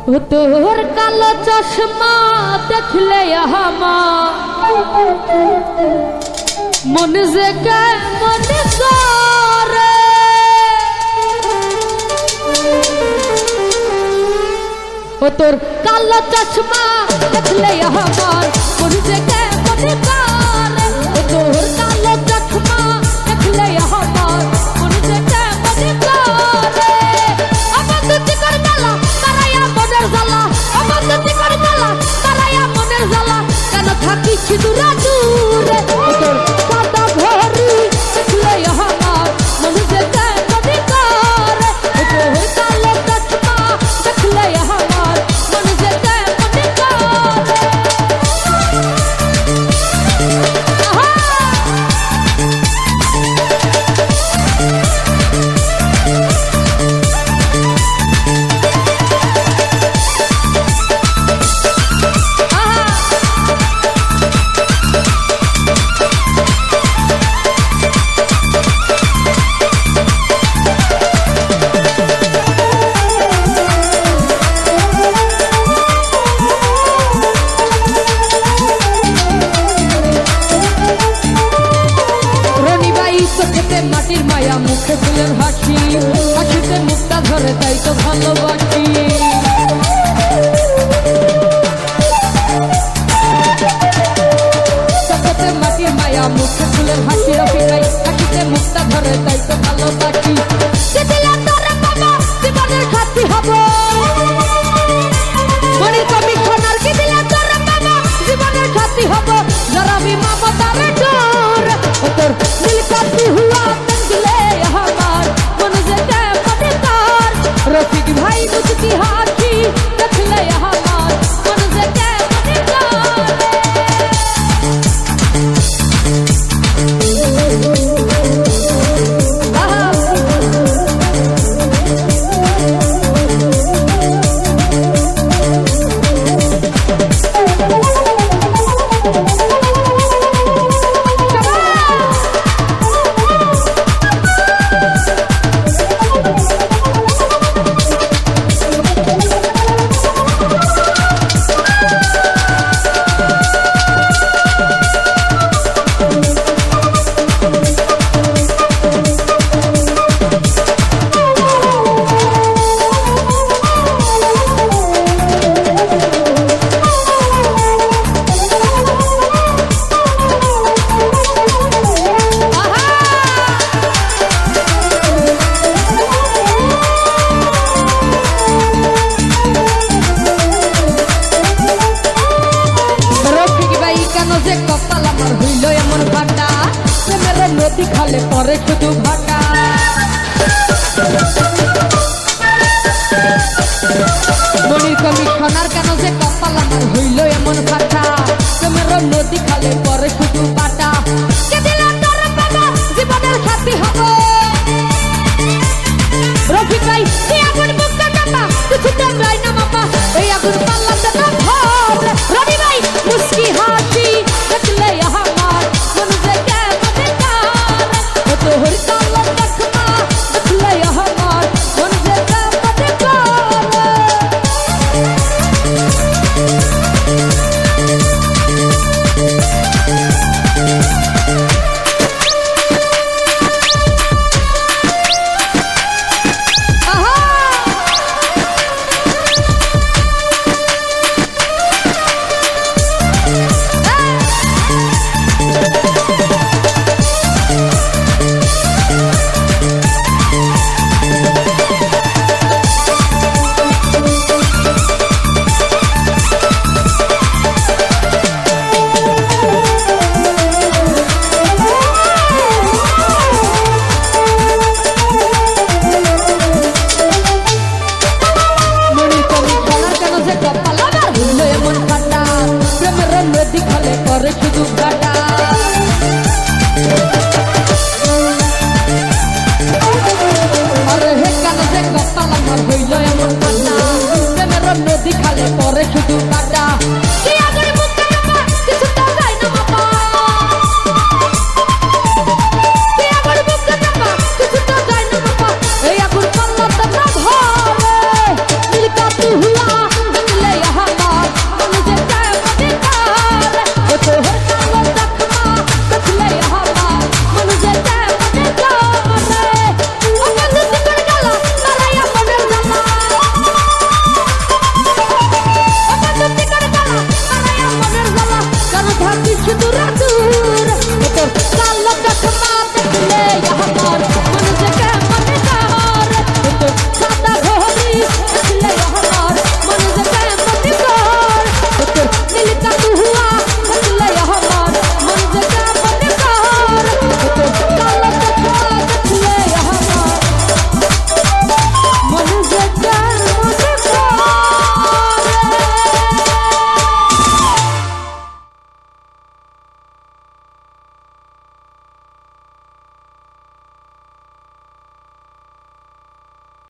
ও তোর কালো চশমা দেখলে আমার মন যে কেমন করে ও তোর কালো চশমা দেখলে আমার মন যে কেমন করে ও তোর কালো চশমা দেখলে আমার মন যে কেমন করে আমার তুই কর জ্বালা তারায়া মনের জ্বালা আমার তুই কর জ্বালা তারায়া মনের জ্বালা কেন থাকিস দূরে দূরে ও তোর সাদা ঘড়ি দেখলে আমার মন যে কেমন করে ও তোর কালো চশমা দেখলে আমার মন যে কেমন করে মাটির মায়া মুখে ফুলের হাসি হাসিতে মুক্তা ধরে তাই তো ভালোবাসি চোখেতে মাটির মায়া মুখে ফুলের হাসি রফিকাই হাসিতে মুক্তা ধরে তাই তো ভালোবাসি জীবনের সাথী হব মনির কমিশনার কি দিলে তোর বাবা জীবনের সাথী হব যারা আমি মমতার ডোর ও তোর নীলকাতি হুয়া रफीक भाई मुझकी हाथी रख ले हमार मन से केमन নদী খালে পরে শুধু ভাটা মনির কমিশনার কেন যে কপাল আমার হইল এমন ফাটা তোমার নদী খালে পরে শুধু বাটা জীবনের সাথী হব রফিক ভাই এই আগুন মুক্তা চাপা কিছুতে রাই না মাপা এই আগুন পাল্লাতে না ধর রবি ভাই মুস্কি হাসি দেখলে আমার মন যে তোর কালো চশমা দেখলে আমার মন যে কেমন করে নদী খালে পরে শুধু